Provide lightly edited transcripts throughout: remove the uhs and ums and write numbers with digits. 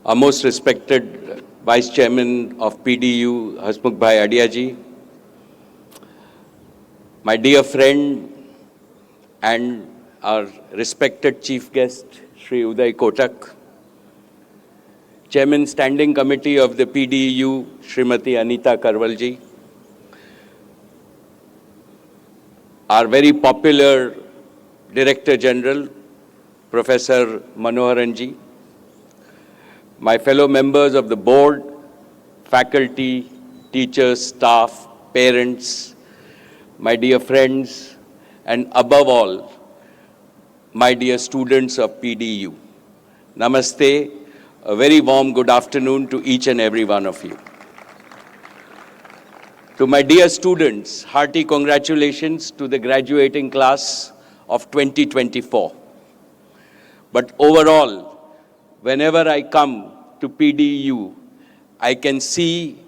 our most respected Vice Chairman of PDU, Hasmukh Bhai Adiaji, my dear friend and our respected Chief Guest, Shri Uday Kotak, Chairman Standing Committee of the PDU, Srimati Anita Karwalji, our very popular Director General, Professor Manoharanji, my fellow members of the board, faculty, teachers, staff, parents, my dear friends, and above all, my dear students of PDU. Namaste, a very warm good afternoon to each and every one of you. To my dear students, hearty congratulations to the graduating class of 2024. But overall, whenever I come to PDU, I can see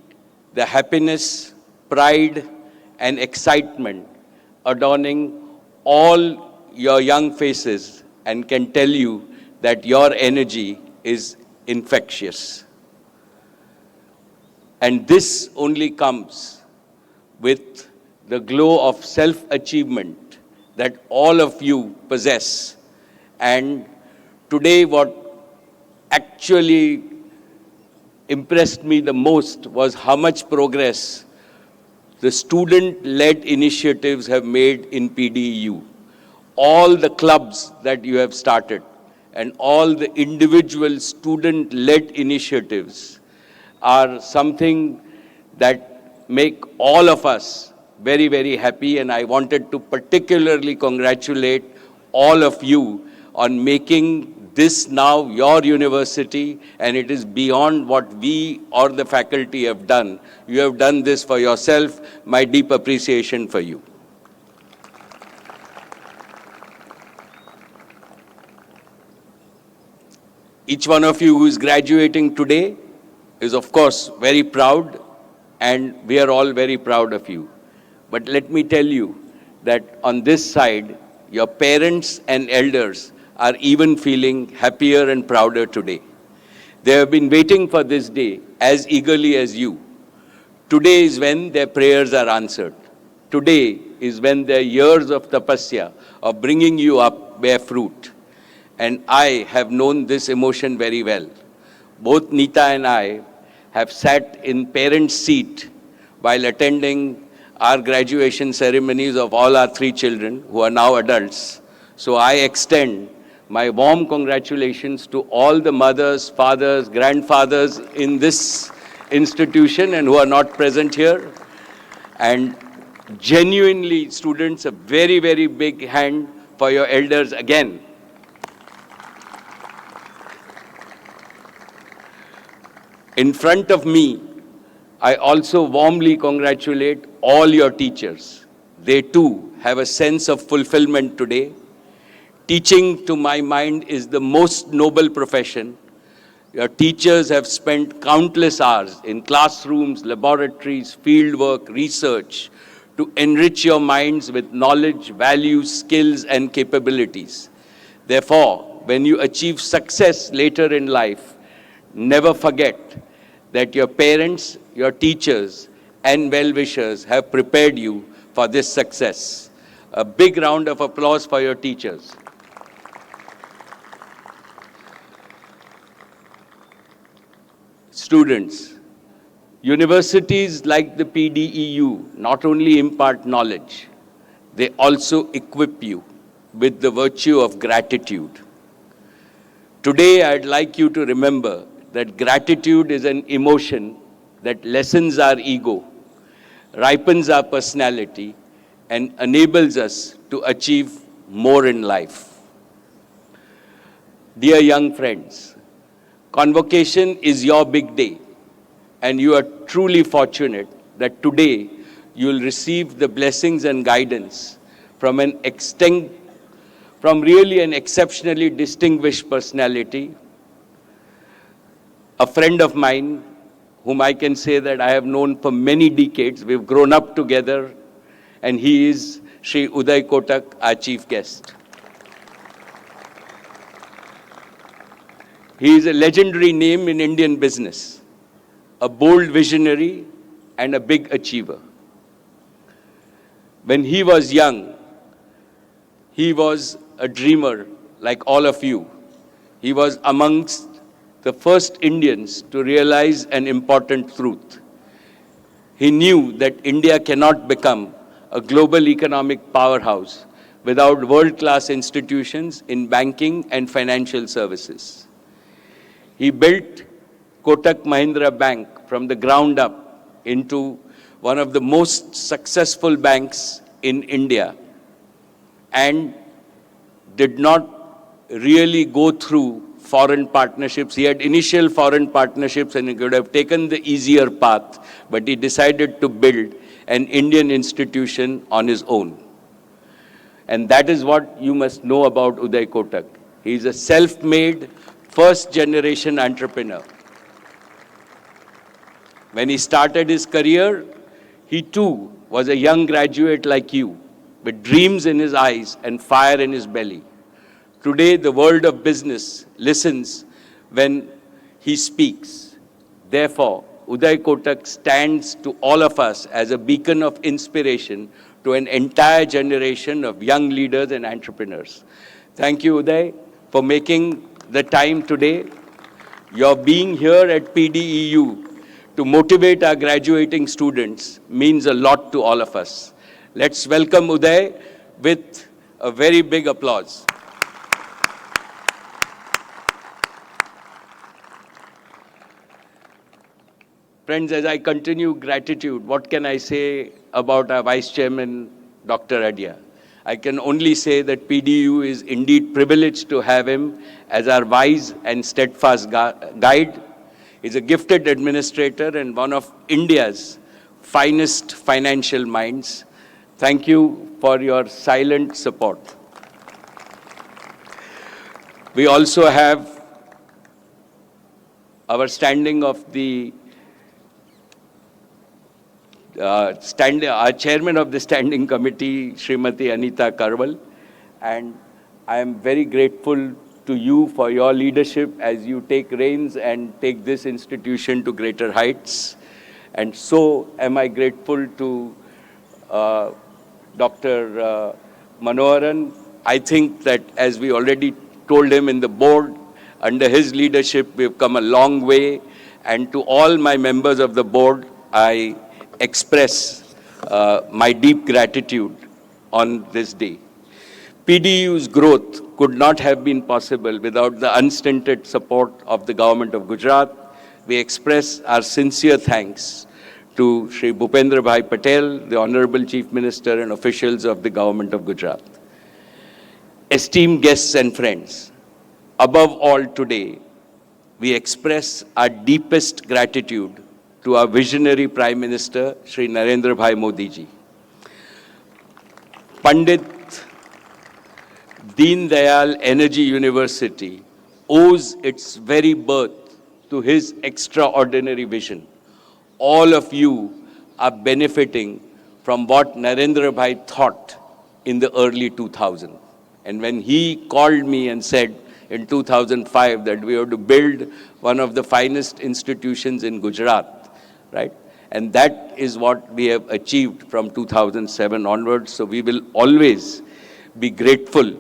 the happiness, pride, and excitement adorning all your young faces and can tell you that your energy is infectious. And this only comes with the glow of self-achievement that all of you possess. And today what actually impressed me the most was how much progress the student-led initiatives have made in PDU. All the clubs that you have started and all the individual student-led initiatives are something that make all of us very, very happy, and I wanted to particularly congratulate all of you on making this now your university, and it is beyond what we or the faculty have done. You have done this for yourself. My deep appreciation for you. Each one of you who is graduating today is, of course, very proud, and we are all very proud of you. But let me tell you that on this side, your parents and elders are even feeling happier and prouder today. They have been waiting for this day as eagerly as you. Today is when their prayers are answered. Today is when their years of tapasya, of bringing you up, bear fruit. And I have known this emotion very well. Both Nita and I have sat in parents' seat while attending our graduation ceremonies of all our 3 children who are now adults. So I extend my warm congratulations to all the mothers, fathers, grandfathers in this institution and who are not present here. And genuinely, students, a very, very big hand for your elders again. In front of me, I also warmly congratulate all your teachers. They too have a sense of fulfillment today. Teaching, to my mind, is the most noble profession. Your teachers have spent countless hours in classrooms, laboratories, fieldwork, research to enrich your minds with knowledge, values, skills, and capabilities. Therefore, when you achieve success later in life, never forget that your parents, your teachers, and well-wishers have prepared you for this success. A big round of applause for your teachers. Students, universities like the PDEU not only impart knowledge, they also equip you with the virtue of gratitude. Today, I'd like you to remember that gratitude is an emotion that lessens our ego, ripens our personality, and enables us to achieve more in life. Dear young friends, Convocation is your big day, and you are truly fortunate that today you will receive the blessings and guidance from really an exceptionally distinguished personality, a friend of mine whom I can say that I have known for many decades. We've grown up together, and he is Shri Uday Kotak, our chief guest. He is a legendary name in Indian business, a bold visionary and a big achiever. When he was young, he was a dreamer like all of you. He was amongst the first Indians to realize an important truth. He knew that India cannot become a global economic powerhouse without world-class institutions in banking and financial services. He built Kotak Mahindra Bank from the ground up into one of the most successful banks in India and did not really go through foreign partnerships. He had initial foreign partnerships and he could have taken the easier path, but he decided to build an Indian institution on his own. And that is what you must know about Uday Kotak. He is a self-made, first-generation entrepreneur. When he started his career, he too was a young graduate like you, with dreams in his eyes and fire in his belly. Today, the world of business listens when he speaks. Therefore, Uday Kotak stands to all of us as a beacon of inspiration to an entire generation of young leaders and entrepreneurs. Thank you, Uday, for making the time today. Your being here at PDEU to motivate our graduating students means a lot to all of us. Let's welcome Uday with a very big applause. Friends, as I continue gratitude, what can I say about our Vice Chairman, Dr. Adia? I can only say that PDU is indeed privileged to have him as our wise and steadfast guide. He's a gifted administrator and one of India's finest financial minds. Thank you for your silent support. We also have our standing of the our chairman of the standing committee, Srimati Anita Karwal, and I am very grateful to you for your leadership as you take reins and take this institution to greater heights. And so am I grateful to Dr. Manoharan. I think that as we already told him in the board, under his leadership, we've come a long way. And to all my members of the board, I express my deep gratitude on this day. PDU's growth could not have been possible without the unstinted support of the government of Gujarat. We express our sincere thanks to Shri Bhupendra Bhai Patel, the Honorable Chief Minister and officials of the government of Gujarat. Esteemed guests and friends, above all today, we express our deepest gratitude to our visionary Prime Minister, Shri Narendra Bhai Modi ji. Pandit Deen Dayal Energy University owes its very birth to his extraordinary vision. All of you are benefiting from what Narendra Bhai thought in the early 2000s. And when he called me and said in 2005 that we have to build one of the finest institutions in Gujarat, right? And that is what we have achieved from 2007 onwards. So we will always be grateful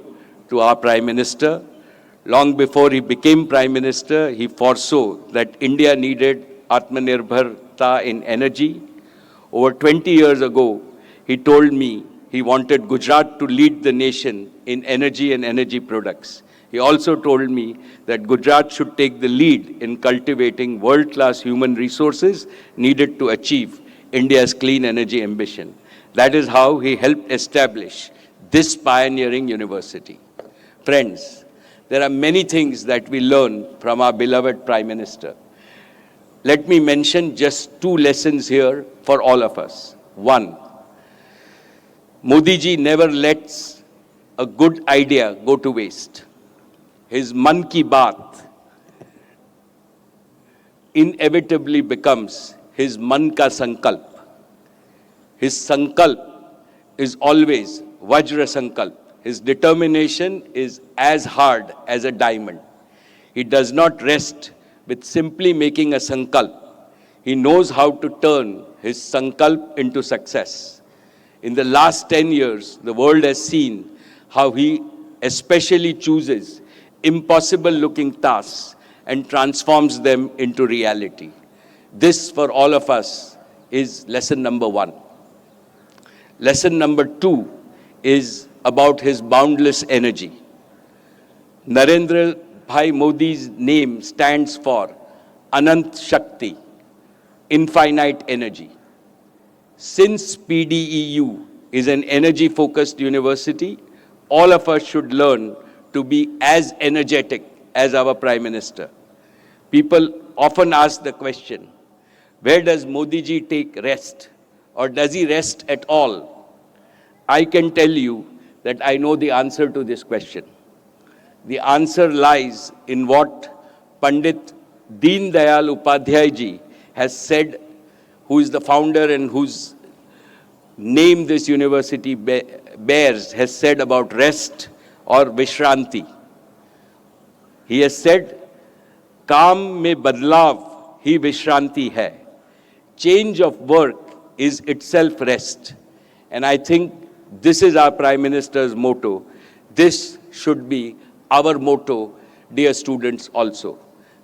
to our Prime Minister. Long before he became Prime Minister, he foresaw that India needed Atmanirbharta in energy. Over 20 years ago, he told me he wanted Gujarat to lead the nation in energy and energy products. He also told me that Gujarat should take the lead in cultivating world-class human resources needed to achieve India's clean energy ambition. That is how he helped establish this pioneering university. Friends, there are many things that we learn from our beloved Prime Minister. Let me mention just two lessons here for all of us. One, Modi ji never lets a good idea go to waste. His Man Ki Baat inevitably becomes his Man Ka Sankalp. His Sankalp is always Vajra Sankalp. His determination is as hard as a diamond. He does not rest with simply making a sankalp. He knows how to turn his sankalp into success. In the last 10 years, the world has seen how he especially chooses impossible-looking tasks and transforms them into reality. This, for all of us, is lesson number 1. Lesson number 2 is about his boundless energy. Narendra Bhai Modi's name stands for Anant Shakti, infinite energy. Since PDEU is an energy-focused university, all of us should learn to be as energetic as our Prime Minister. People often ask the question, where does Modi ji take rest? Or does he rest at all? I can tell you that I know the answer to this question. The answer lies in what Pandit Deen Dayal Upadhyay ji has said, who is the founder and whose name this university bears, has said about rest or Vishranti. He has said, Kaam mein badlav hi Vishranti hai. Change of work is itself rest. And I think this is our Prime Minister's motto. This should be our motto, dear students, also.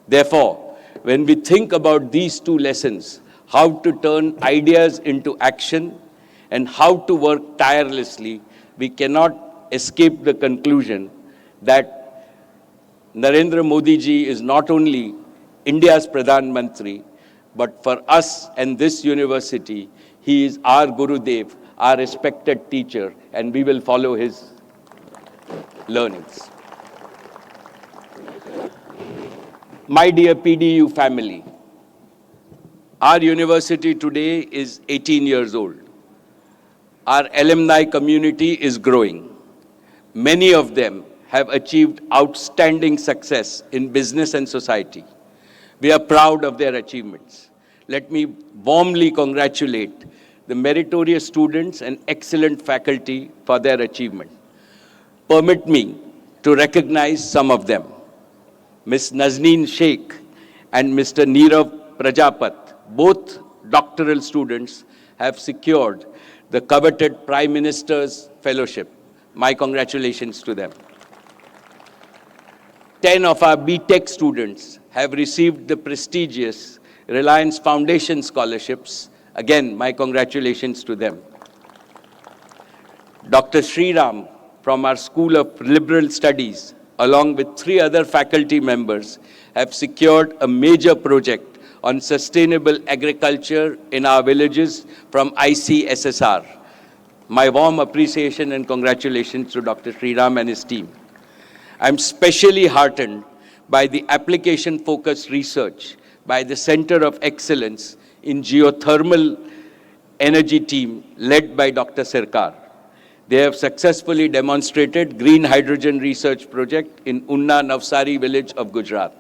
Therefore, when we think about these two lessons, how to turn ideas into action and how to work tirelessly, we cannot escape the conclusion that Narendra Modi ji is not only India's Pradhan Mantri, but for us and this university, he is our Gurudev, our respected teacher, and we will follow his learnings. My dear PDU family, our university today is 18 years old. Our alumni community is growing. Many of them have achieved outstanding success in business and society. We are proud of their achievements. Let me warmly congratulate the meritorious students and excellent faculty for their achievement. Permit me to recognize some of them. Ms. Nazneen Sheikh and Mr. Neerav Prajapat, both doctoral students, have secured the coveted Prime Minister's Fellowship. My congratulations to them. 10 of our BTech students have received the prestigious Reliance Foundation scholarships. Again, my congratulations to them. Dr. Sriram from our School of Liberal Studies, along with 3 other faculty members, have secured a major project on sustainable agriculture in our villages from ICSSR. My warm appreciation and congratulations to Dr. Sriram and his team. I'm specially heartened by the application-focused research by the Center of Excellence in Geothermal Energy team led by Dr. Sirkar. They have successfully demonstrated green hydrogen research project in Unna Navsari village of Gujarat.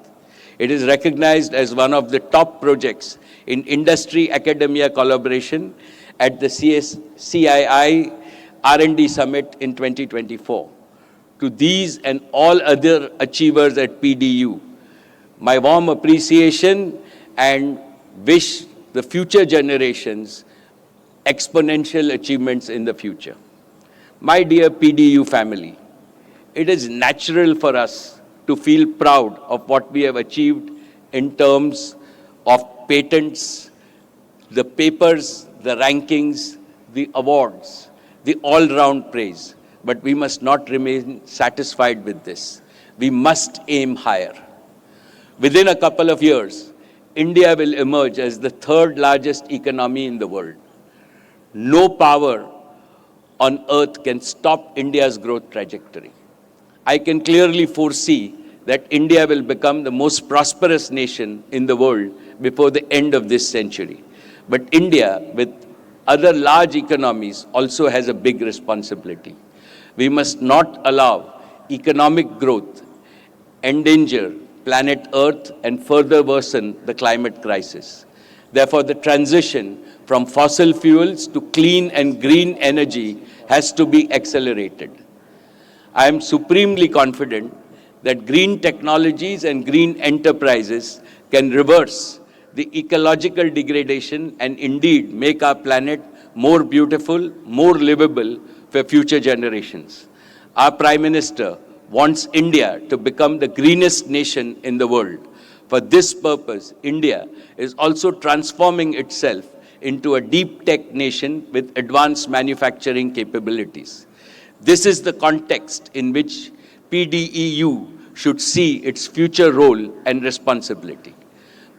It is recognized as one of the top projects in industry-academia collaboration at the CII R&D Summit in 2024. To these and all other achievers at PDU, my warm appreciation and wish the future generations exponential achievements in the future. My dear PDU family, it is natural for us to feel proud of what we have achieved in terms of patents, the papers, the rankings, the awards, the all-round praise. But we must not remain satisfied with this. We must aim higher. Within a couple of years, India will emerge as the 3rd largest economy in the world. No power on earth can stop India's growth trajectory. I can clearly foresee that India will become the most prosperous nation in the world before the end of this century. But India, with other large economies, also has a big responsibility. We must not allow economic growth endanger planet Earth and further worsen the climate crisis. Therefore, the transition from fossil fuels to clean and green energy has to be accelerated. I am supremely confident that green technologies and green enterprises can reverse the ecological degradation and indeed make our planet more beautiful, more livable for future generations. Our Prime Minister wants India to become the greenest nation in the world. For this purpose, India is also transforming itself into a deep tech nation with advanced manufacturing capabilities. This is the context in which PDEU should see its future role and responsibility.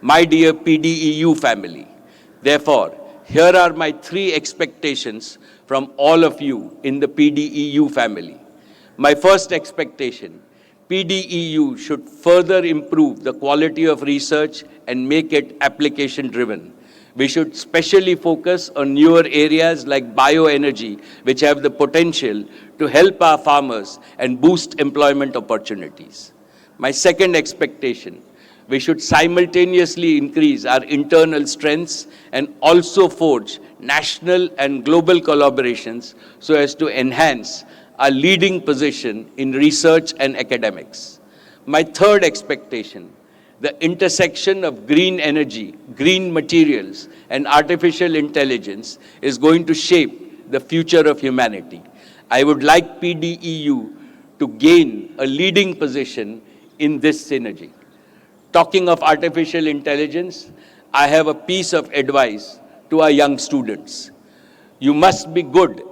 My dear PDEU family, therefore, here are my 3 expectations from all of you in the PDEU family. My first expectation, PDEU should further improve the quality of research and make it application-driven. We should specially focus on newer areas like bioenergy, which have the potential to help our farmers and boost employment opportunities. My second expectation, we should simultaneously increase our internal strengths and also forge national and global collaborations so as to enhance our leading position in research and academics. My third expectation, the intersection of green energy, green materials, and artificial intelligence is going to shape the future of humanity. I would like PDEU to gain a leading position in this synergy. Talking of artificial intelligence, I have a piece of advice to our young students. You must be good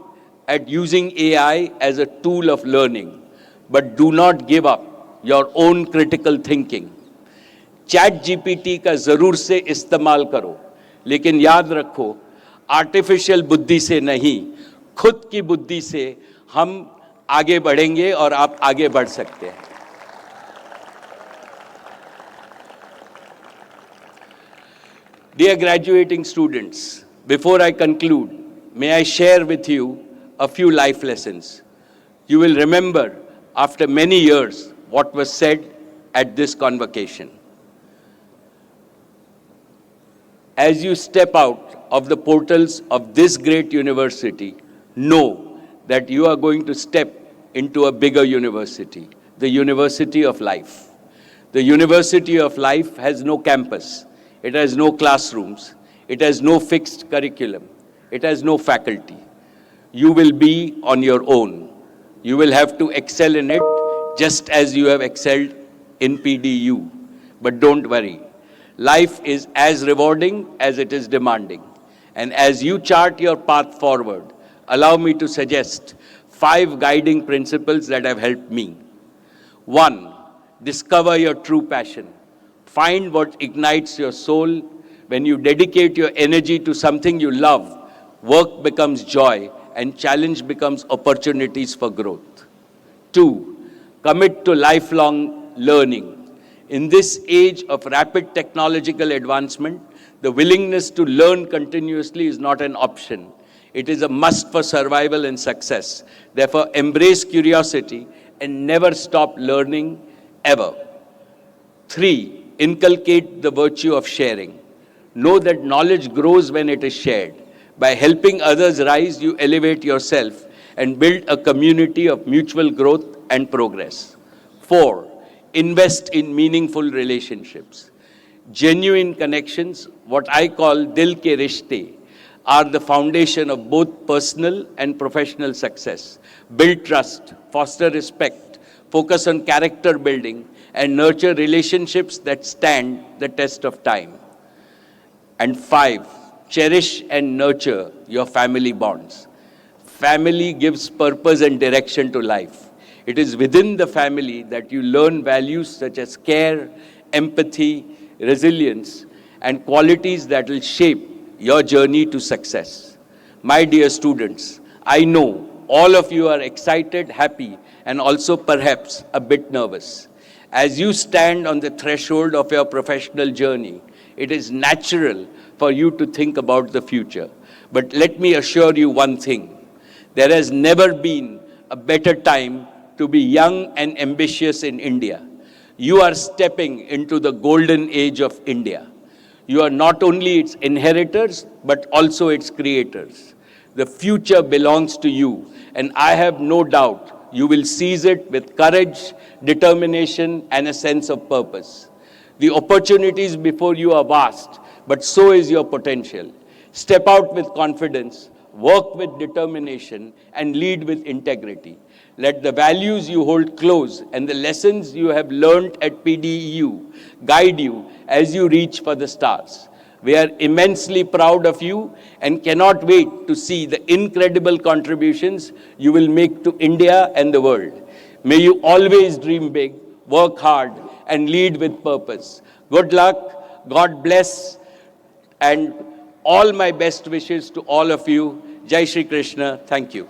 at using AI as a tool of learning, but do not give up your own critical thinking. Chat GPT का जरूर से इस्तेमाल करो, लेकिन याद रखो artificial बुद्धि से नहीं, खुद की बुद्धि से हम आगे बढ़ेंगे और आप आगे बढ़ सकते हैं. Dear graduating students, before I conclude, may I share with you a few life lessons. You will remember after many years what was said at this convocation. As you step out of the portals of this great university, know that you are going to step into a bigger university, the University of Life. The University of Life has no campus, it has no classrooms, it has no fixed curriculum, it has no faculty. You will be on your own. You will have to excel in it just as you have excelled in PDU. But don't worry. Life is as rewarding as it is demanding. And as you chart your path forward, allow me to suggest 5 guiding principles that have helped me. 1, discover your true passion. Find what ignites your soul. When you dedicate your energy to something you love, work becomes joy and challenge becomes opportunities for growth. 2, commit to lifelong learning. In this age of rapid technological advancement, the willingness to learn continuously is not an option. It is a must for survival and success. Therefore, embrace curiosity and never stop learning, ever. 3, inculcate the virtue of sharing. Know that knowledge grows when it is shared. By helping others rise, you elevate yourself and build a community of mutual growth and progress. 4, invest in meaningful relationships. Genuine connections, what I call dil ke rishte, are the foundation of both personal and professional success. Build trust, foster respect, focus on character building, and nurture relationships that stand the test of time. And 5, cherish and nurture your family bonds. Family gives purpose and direction to life. It is within the family that you learn values such as care, empathy, resilience, and qualities that will shape your journey to success. My dear students, I know all of you are excited, happy, and also perhaps a bit nervous. As you stand on the threshold of your professional journey, it is natural for you to think about the future. But let me assure you one thing. There has never been a better time to be young and ambitious in India. You are stepping into the golden age of India. You are not only its inheritors, but also its creators. The future belongs to you, and I have no doubt you will seize it with courage, determination, and a sense of purpose. The opportunities before you are vast, but so is your potential. Step out with confidence, work with determination, and lead with integrity. Let the values you hold close and the lessons you have learned at PDEU guide you as you reach for the stars. We are immensely proud of you and cannot wait to see the incredible contributions you will make to India and the world. May you always dream big, work hard, and lead with purpose. Good luck, God bless, and all my best wishes to all of you. Jai Shri Krishna. Thank you.